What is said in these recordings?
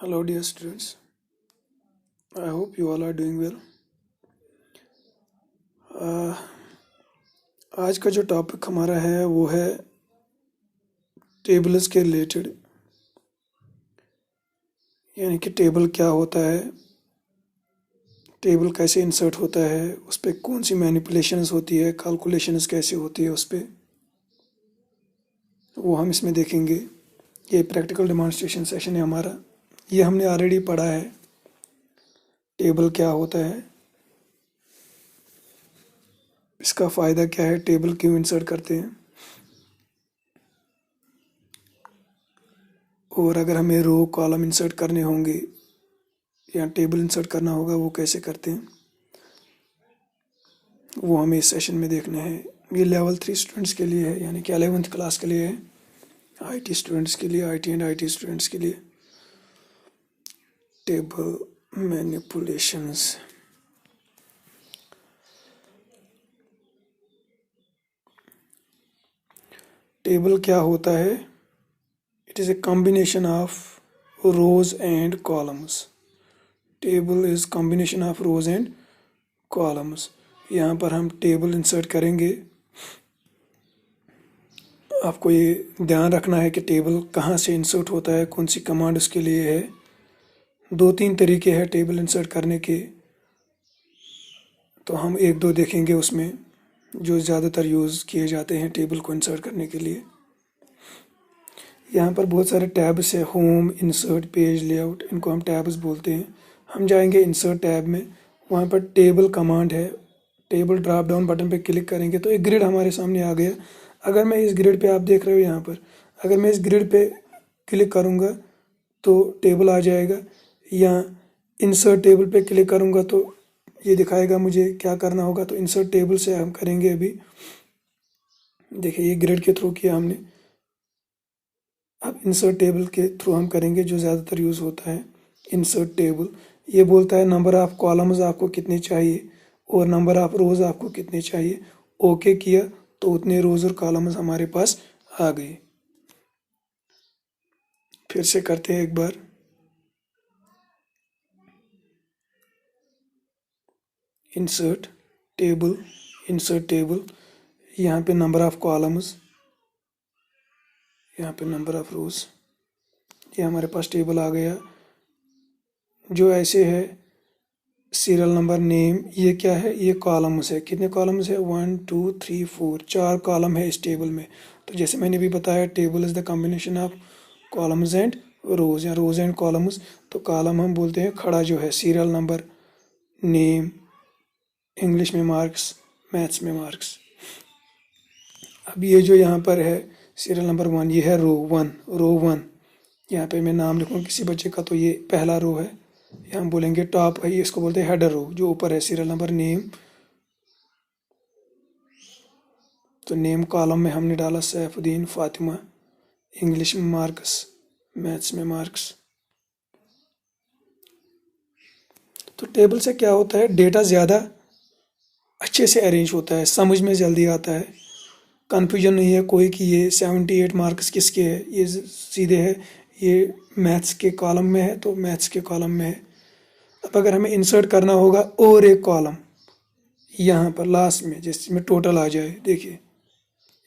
Hello, dear students. I hope you all are doing well. Uh, आज का जो topic हमारा है वो है टेबल्स के रिलेटेड, यानी कि टेबल क्या होता है, टेबल कैसे इंसर्ट होता है, उस पर कौन सी मैनिपुलेशंस होती है, कैलकुलेशंस कैसे होती है उस पर, वो हम इसमें देखेंगे। ये प्रैक्टिकल डेमोन्स्ट्रेशन सेशन है हमारा। ये हमने ऑलरेडी पढ़ा है, टेबल क्या होता है, इसका फ़ायदा क्या है, टेबल क्यों इंसर्ट करते हैं, और अगर हमें रो कॉलम इंसर्ट करने होंगे या टेबल इंसर्ट करना होगा वो कैसे करते हैं, वो हमें इस सेशन में देखना है। ये लेवल 3 स्टूडेंट्स के लिए है, यानी कि 11th क्लास के लिए है, आईटी स्टूडेंट्स के लिए, आईटी एंड आईटी स्टूडेंट्स के लिए टेबल मैनिपुलेशंस। टेबल क्या होता है? It is a combination of rose and columns. Table is combination of rose and columns. यहाँ पर हम टेबल इंसर्ट करेंगे। आपको ये ध्यान रखना है कि टेबल कहाँ से इंसर्ट होता है, कौन सी कमांड उसके लिए है। 2-3 तरीके हैं टेबल इंसर्ट करने के, तो हम 1-2 देखेंगे उसमें जो ज़्यादातर यूज़ किए जाते हैं टेबल को इंसर्ट करने के लिए। यहाँ पर बहुत सारे टैब्स है, होम, इंसर्ट, पेज, लेआउट, इनको हम टैब्स बोलते हैं। हम जाएंगे इंसर्ट टैब में, वहाँ पर टेबल कमांड है, टेबल ड्रॉप डाउन बटन पे क्लिक करेंगे तो एक ग्रिड हमारे सामने आ गया। अगर मैं इस ग्रिड पे, आप देख रहे हो यहाँ पर, अगर मैं इस ग्रिड पे क्लिक करूँगा तो टेबल आ जाएगा, या इंसर्ट टेबल पे क्लिक करूँगा तो ये दिखाएगा मुझे क्या करना होगा। तो इंसर्ट टेबल से हम करेंगे अभी। देखिए ये ग्रिड के थ्रू किया हमने, अब इंसर्ट टेबल के थ्रू हम करेंगे जो ज़्यादातर यूज़ होता है। इंसर्ट टेबल ये बोलता है नंबर ऑफ़ कॉलम्स आपको कितने चाहिए और नंबर ऑफ़ रोज़ आपको कितने चाहिए। ओके किया तो उतने रोज़ और कॉलम्स हमारे पास आ गए। फिर से करते हैं एक बार। इंसर्ट टेबल, इंसर्ट टेबल, यहाँ पे नंबर ऑफ़ कॉलम्स, यहाँ पे नंबर ऑफ़ रोज़, ये हमारे पास टेबल आ गया जो ऐसे है। सीरियल नंबर, नेम, ये क्या है, ये कॉलम्स है। कितने कॉलम्स है? 1 2 3 4, 4 कॉलम है इस टेबल में। तो जैसे मैंने भी बताया, table is the combination of columns and rows, या रोज एंड कॉलम्स। तो कॉलम हम बोलते हैं खड़ा जो है, सीरियल नंबर, नेम, इंग्लिश में मार्क्स, मैथ्स में मार्क्स। अब ये जो यहाँ पर है सीरियल नंबर 1, ये है रो 1, रो 1। यहाँ पे मैं नाम लिखूँ किसी बच्चे का तो ये पहला रो है, या हम बोलेंगे टॉप है, ये इसको बोलते हैं हेडर रो, जो ऊपर है सीरियल नंबर, नेम। तो नेम कॉलम में हमने डाला सैफुद्दीन फातिमा, इंग्लिश में मार्क्स, मैथ्स में मार्क्स। तो टेबल से क्या होता है, डेटा ज़्यादा अच्छे से अरेंज होता है, समझ में जल्दी आता है, कन्फ्यूजन नहीं है कोई कि ये 78 मार्क्स किसके है, ये सीधे है, ये मैथ्स के कॉलम में है तो मैथ्स के कॉलम में है। अब अगर हमें इंसर्ट करना होगा और एक कॉलम यहाँ पर लास्ट में, जिसमें टोटल आ जाए, देखिए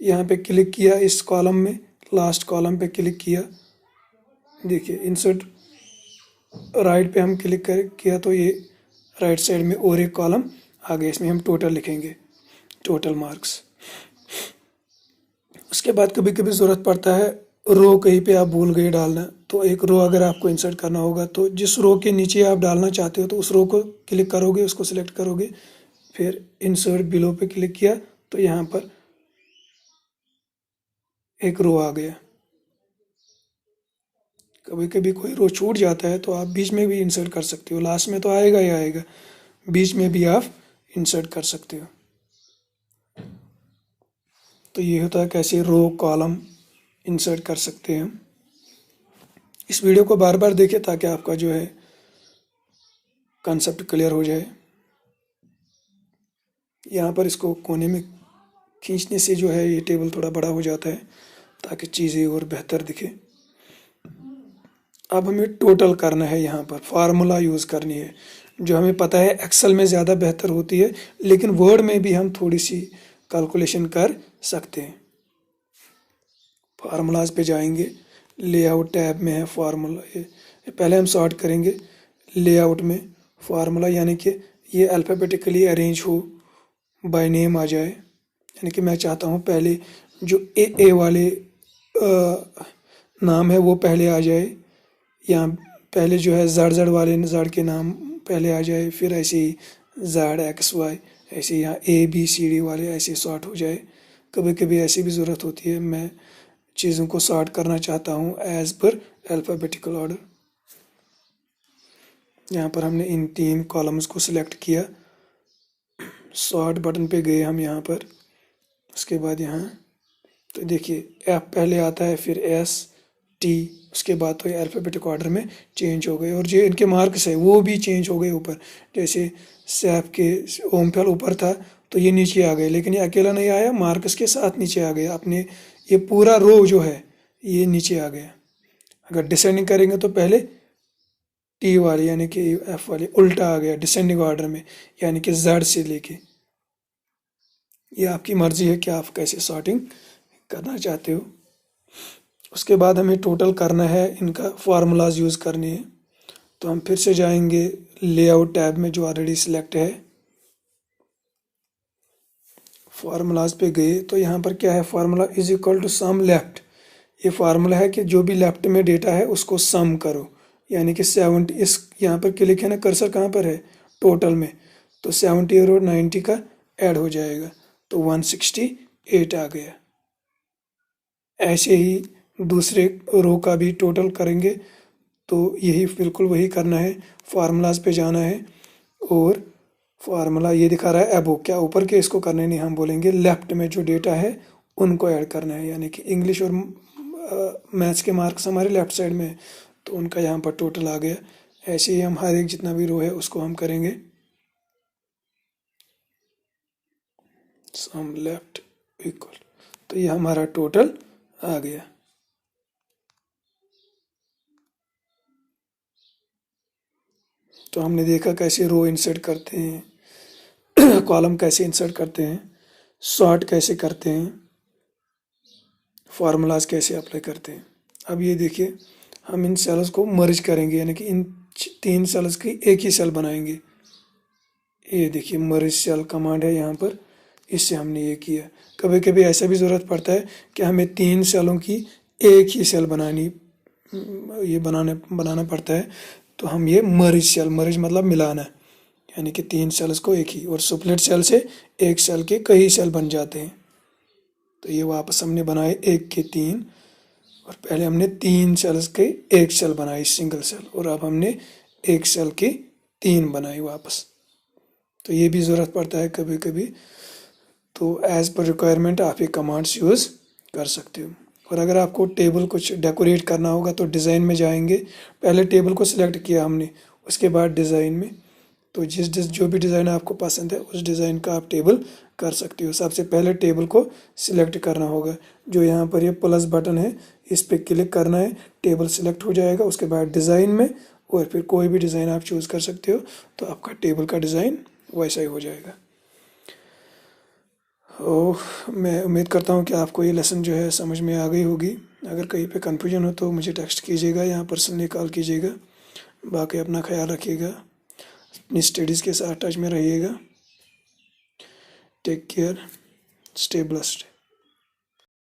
यहाँ पे क्लिक किया, इस कॉलम में लास्ट कॉलम पे क्लिक किया, देखिए इंसर्ट राइट पे हम क्लिक कर किया तो ये राइट साइड में और एक कॉलम आ गया, इसमें हम टोटल लिखेंगे, टोटल मार्क्स। उसके बाद कभी कभी ज़रूरत पड़ता है रो, कहीं पे आप भूल गए डालना, तो एक रो अगर आपको इंसर्ट करना होगा तो जिस रो के नीचे आप डालना चाहते हो तो उस रो को क्लिक करोगे, उसको सिलेक्ट करोगे, फिर इंसर्ट बिलो पे क्लिक किया तो यहाँ पर एक रो आ गया। कभी कभी कोई रो छूट जाता है तो आप बीच में भी इंसर्ट कर सकते हो, लास्ट में तो आएगा ही आएगा, बीच में भी आप इंसर्ट कर सकते हो। तो ये होता है कैसे रो कॉलम इंसर्ट कर सकते हैं हम। इस वीडियो को बार बार देखें ताकि आपका जो है कॉन्सेप्ट क्लियर हो जाए। यहाँ पर इसको कोने में खींचने से जो है ये टेबल थोड़ा बड़ा हो जाता है ताकि चीज़ें और बेहतर दिखे। अब हमें टोटल करना है, यहाँ पर फार्मूला यूज़ करनी है जो हमें पता है एक्सेल में ज़्यादा बेहतर होती है, लेकिन वर्ड में भी हम थोड़ी सी कैलकुलेशन कर सकते हैं। फार्मूलाज पे जाएंगे, लेआउट टैब में है फार्मूला, ये पहले हम सॉर्ट करेंगे लेआउट में फार्मूला, यानी कि ये अल्फ़ाबेटिकली अरेंज हो, बाय नेम आ जाए। यानी कि मैं चाहता हूँ पहले जो ए वाले नाम है वो पहले आ जाए, या पहले जो है जड़ वाले जड़ के नाम पहले आ जाए, फिर ऐसे ही जड़ एक्स वाई, ऐसे यहाँ ए बी सी डी वाले ऐसे सॉर्ट हो जाए। कभी कभी ऐसी भी ज़रूरत होती है, मैं चीज़ों को सॉर्ट करना चाहता हूँ एज पर अल्फ़ाबेटिकल ऑर्डर। यहाँ पर हमने इन 3 कॉलम्स को सिलेक्ट किया, सॉर्ट बटन पे गए हम यहाँ पर। उसके बाद यहाँ तो देखिए एफ पहले आता है, फिर एस टी, उसके बाद तो ये अल्फ़ाबेटिक ऑर्डर में चेंज हो गए, और जो इनके मार्क्स है वो भी चेंज हो गए ऊपर। जैसे सैफ के ओमफेल ऊपर था तो ये नीचे आ गए, लेकिन ये अकेला नहीं आया, मार्क्स के साथ नीचे आ गया अपने, ये पूरा रो जो है ये नीचे आ गया। अगर डिसेंडिंग करेंगे तो पहले टी वाली यानी कि एफ वाली उल्टा आ गया डिसेंडिंग ऑर्डर में, यानी कि जेड से लेके। ये आपकी मर्जी है कि आप कैसे सॉर्टिंग करना चाहते हो। उसके बाद हमें टोटल करना है, इनका फार्मूलाज यूज़ करनी है। तो हम फिर से जाएंगे लेआउट टैब में जो ऑलरेडी सिलेक्ट है, फार्मूलाज पे गए तो यहाँ पर क्या है, formula is equal to sum left. ये फार्मूला है कि जो भी लेफ्ट में डेटा है उसको सम करो, यानी कि 70, इस यहाँ पर क्लिक है ना, कर्सर कहाँ पर है, टोटल में, तो 70 और 90 का ऐड हो जाएगा तो 168 आ गया। ऐसे ही दूसरे रो का भी टोटल करेंगे तो यही बिल्कुल वही करना है, फार्मूलाज पे जाना है, और फार्मूला ये दिखा रहा है अबो, क्या ऊपर के इसको करने नहीं, हम बोलेंगे लेफ्ट में जो डेटा है उनको ऐड करना है, यानी कि इंग्लिश और मैथ्स के मार्क्स हमारे लेफ्ट साइड में है तो उनका यहाँ पर टोटल आ गया। ऐसे ही हम हर एक जितना भी रो है उसको हम करेंगे सम लेफ्ट इक्वल, तो ये हमारा टोटल आ गया। तो हमने देखा कैसे रो इंसर्ट करते हैं, कॉलम कैसे इंसर्ट करते हैं, सॉर्ट कैसे करते हैं, फार्मूलाज कैसे अप्लाई करते हैं। अब ये देखिए हम इन सेल्स को मर्ज करेंगे, यानी कि इन 3 सेल्स की एक ही सेल बनाएंगे। ये देखिए मर्ज सेल कमांड है यहाँ पर, इससे हमने ये किया। कभी कभी ऐसा भी ज़रूरत पड़ता है कि हमें 3 सेलों की एक ही सेल बनानी, ये बनाना पड़ता है, तो हम ये मर्ज सेल, मर्ज मतलब मिलाना, यानी कि 3 सेल्स को एक ही, और सुपलेट सेल से एक सेल के कई सेल बन जाते हैं। तो ये वापस हमने बनाए 1 के 3, और पहले हमने 3 सेल्स के एक सेल बनाई सिंगल सेल, और अब हमने एक सेल की 3 बनाई वापस। तो ये भी ज़रूरत पड़ता है कभी कभी, तो एज़ पर रिक्वायरमेंट आप ये कमांड्स यूज़ कर सकते हो। और अगर आपको टेबल कुछ डेकोरेट करना होगा तो डिज़ाइन में जाएंगे, पहले टेबल को सिलेक्ट किया हमने, उसके बाद डिज़ाइन में, तो जो भी डिज़ाइन आपको पसंद है उस डिज़ाइन का आप टेबल कर सकते हो। सबसे पहले टेबल को सिलेक्ट करना होगा, जो यहाँ पर ये प्लस बटन है इस पर क्लिक करना है, टेबल सिलेक्ट हो जाएगा। उसके बाद डिज़ाइन में, और फिर कोई भी डिज़ाइन आप चूज़ कर सकते हो, तो आपका टेबल का डिज़ाइन वैसा ही हो जाएगा। मैं उम्मीद करता हूँ कि आपको ये लेसन जो है समझ में आ गई होगी। अगर कहीं पे कन्फ्यूजन हो तो मुझे टेक्स्ट कीजिएगा या पर्सनली कॉल कीजिएगा। बाकी अपना ख्याल रखिएगा, अपनी स्टडीज़ के साथ टच में रहिएगा। Take care, stay blessed.